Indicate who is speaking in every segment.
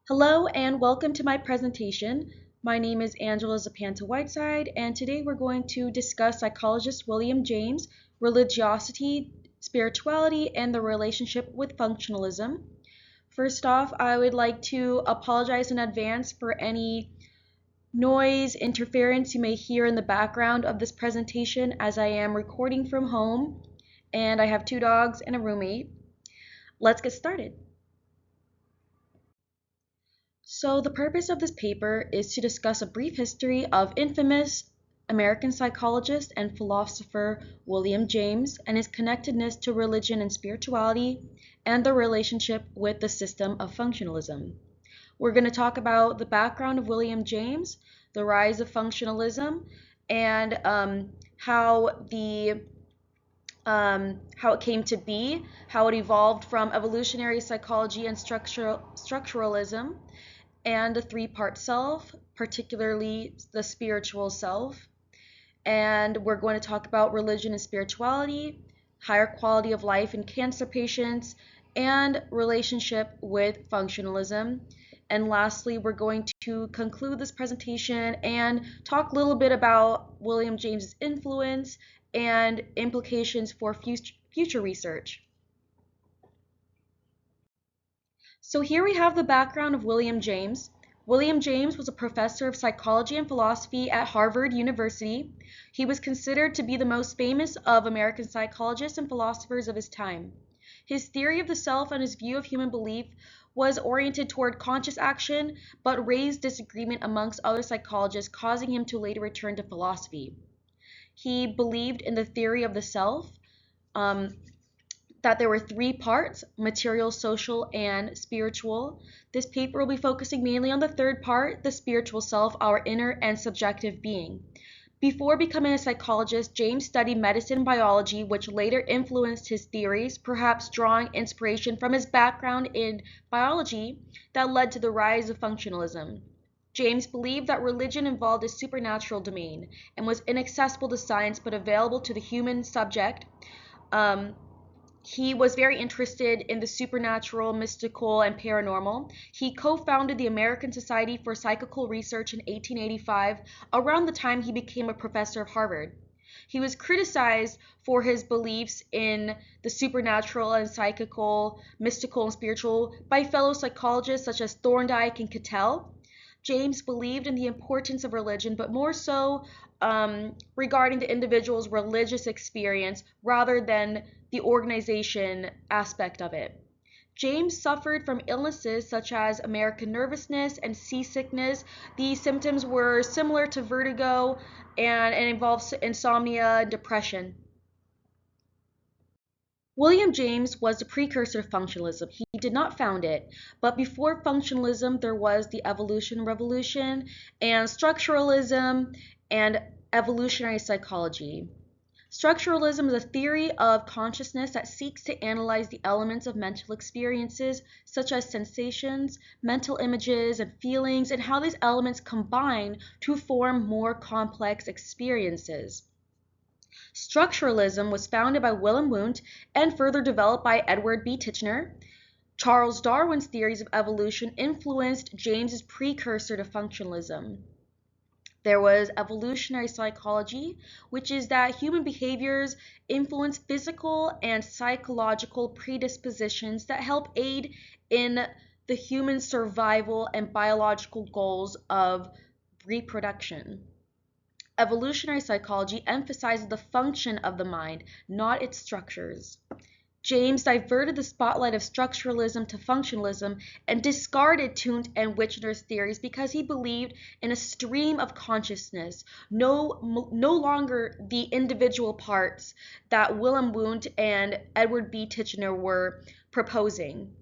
Speaker 1: Hello and welcome to my presentation. My name is Angela Zapanta-Whiteside, and today we're going to discuss Psychologist William James, religiosity, spirituality, and the relationship with functionalism. First off, I would like to apologize in advance for any noise interference you may hear in the background of this presentation, as I am recording from home and I have two dogs and a roommate. Let's get started. So the purpose of this paper is to discuss a brief history of infamous American psychologist and philosopher William James and his connectedness to religion and spirituality and the relationship with the system of functionalism. We're going to talk about the background of William James, the rise of functionalism, and how it came to be, how it evolved from evolutionary psychology and structuralism, and the three-part self, particularly the spiritual self. And we're going to talk about religion and spirituality, higher quality of life in cancer patients, and relationship with functionalism. And lastly, we're going to conclude this presentation and talk a little bit about William James's influence and implications for future research. So here we have the background of William James. William James was a professor of psychology and philosophy at Harvard University. He was considered to be the most famous of American psychologists and philosophers of his time. His theory of the self and his view of human belief was oriented toward conscious action, but raised disagreement amongst other psychologists, causing him to later return to philosophy. He believed in the theory of the self, that there were three parts: material, social, and spiritual. This paper will be focusing mainly on the third part, the spiritual self, our inner and subjective being. Before becoming a psychologist, James studied medicine and biology, which later influenced his theories, perhaps drawing inspiration from his background in biology that led to the rise of functionalism. James believed that religion involved a supernatural domain and was inaccessible to science but available to the human subject. He was very interested in the supernatural, mystical, and paranormal. He co-founded the American Society for Psychical Research in 1885, around the time he became a professor of Harvard. He was criticized for his beliefs in the supernatural and psychical, mystical, and spiritual by fellow psychologists such as Thorndike and Cattell. James believed in the importance of religion, but more so regarding the individual's religious experience rather than the organization aspect of it. James suffered from illnesses such as American nervousness and seasickness. These symptoms were similar to vertigo and involved insomnia and depression. William James was the precursor to functionalism. He did not found it, but before functionalism, there was the evolution revolution and structuralism and evolutionary psychology. Structuralism is a theory of consciousness that seeks to analyze the elements of mental experiences, such as sensations, mental images, and feelings, and how these elements combine to form more complex experiences. Structuralism was founded by Wilhelm Wundt and further developed by Edward B. Titchener. Charles Darwin's theories of evolution influenced James's precursor to functionalism. There was evolutionary psychology, which is that human behaviors influence physical and psychological predispositions that help aid in the human survival and biological goals of reproduction. Evolutionary psychology emphasizes the function of the mind, not its structures. James diverted the spotlight of structuralism to functionalism and discarded Wundt and Titchener's theories because he believed in a stream of consciousness, no longer the individual parts that Wilhelm Wundt and Edward B. Titchener were proposing.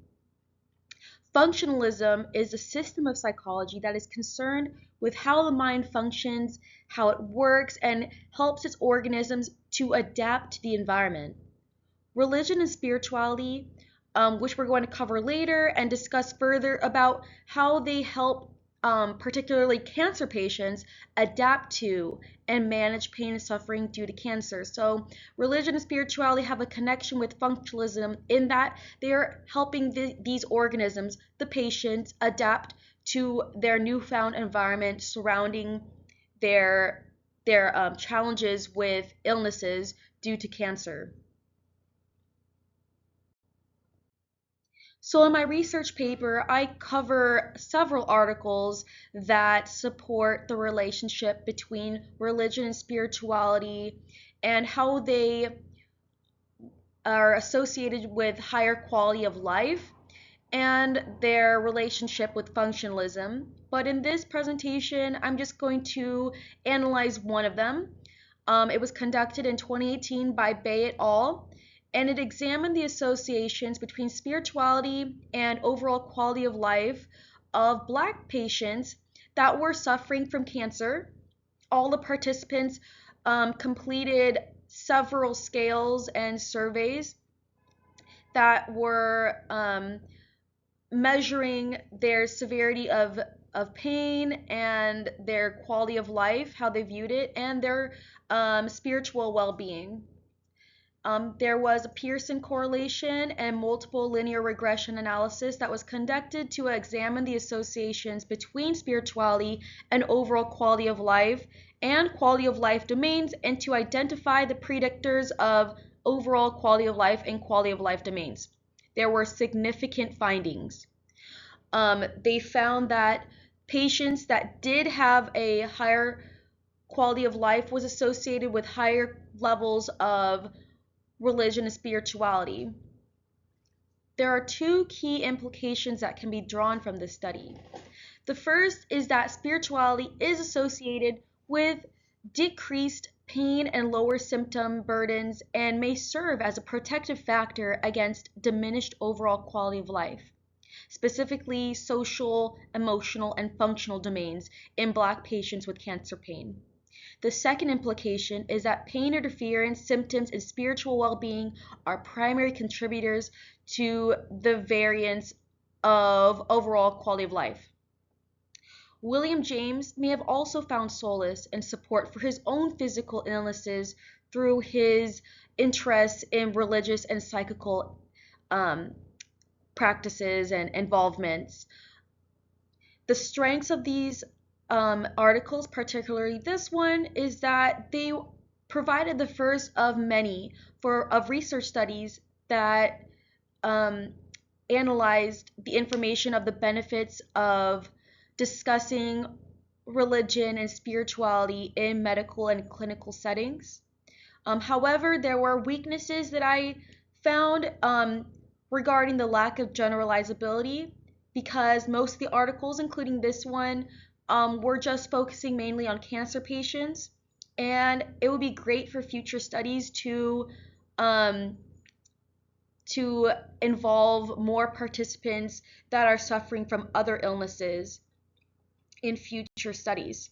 Speaker 1: Functionalism is a system of psychology that is concerned with how the mind functions, how it works, and helps its organisms to adapt to the environment. Religion and spirituality, which we're going to cover later and discuss further about how they help particularly cancer patients, adapt to and manage pain and suffering due to cancer. So, religion and spirituality have a connection with functionalism in that they are helping these organisms, the patients, adapt to their newfound environment surrounding their challenges with illnesses due to cancer. So in my research paper, I cover several articles that support the relationship between religion and spirituality and how they are associated with higher quality of life and their relationship with functionalism. But in this presentation, I'm just going to analyze one of them. It was conducted in 2018 by Bay et al., and it examined the associations between spirituality and overall quality of life of Black patients that were suffering from cancer. All the participants completed several scales and surveys that were measuring their severity of pain and their quality of life, how they viewed it, and their spiritual well-being. There was a Pearson correlation and multiple linear regression analysis that was conducted to examine the associations between spirituality and overall quality of life and quality of life domains, and to identify the predictors of overall quality of life and quality of life domains. There were significant findings. They found that patients that did have a higher quality of life was associated with higher levels of religion and spirituality. There are two key implications that can be drawn from this study. The first is that spirituality is associated with decreased pain and lower symptom burdens and may serve as a protective factor against diminished overall quality of life, specifically social, emotional, and functional domains in Black patients with cancer pain. The second implication is that pain interference, symptoms, and spiritual well-being are primary contributors to the variance of overall quality of life. William James may have also found solace and support for his own physical illnesses through his interest in religious and psychical practices and involvements. The strengths of these articles, particularly this one, is that they provided the first of many of research studies that analyzed the information of the benefits of discussing religion and spirituality in medical and clinical settings. However, there were weaknesses that I found regarding the lack of generalizability, because most of the articles, including this one, were just focusing mainly on cancer patients, and it would be great for future studies to involve more participants that are suffering from other illnesses in future studies.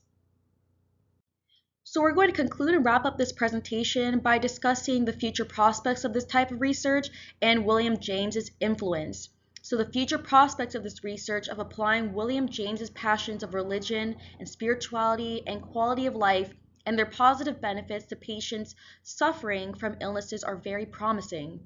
Speaker 1: So we're going to conclude and wrap up this presentation by discussing the future prospects of this type of research and William James's influence. So the future prospects of this research of applying William James's passions of religion and spirituality and quality of life and their positive benefits to patients suffering from illnesses are very promising.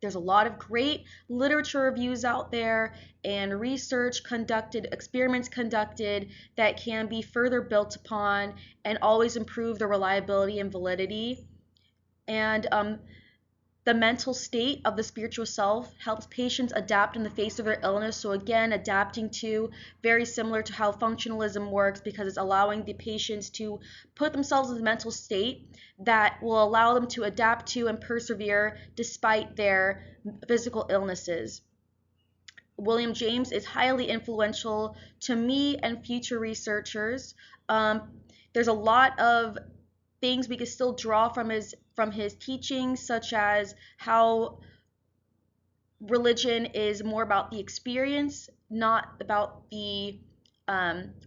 Speaker 1: There's a lot of great literature reviews out there and research conducted, experiments conducted that can be further built upon and always improve the reliability and validity. And the mental state of the spiritual self helps patients adapt in the face of their illness. So again, adapting to, very similar to how functionalism works, because it's allowing the patients to put themselves in a mental state that will allow them to adapt to and persevere despite their physical illnesses. William James is highly influential to me and future researchers. There's a lot of things we could still draw from his teachings, such as how religion is more about the experience, not about the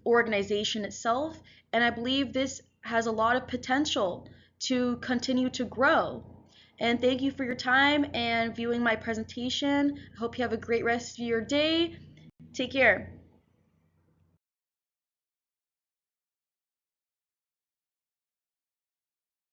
Speaker 1: organization itself. And I believe this has a lot of potential to continue to grow. And thank you for your time and viewing my presentation. I hope you have a great rest of your day. Take care.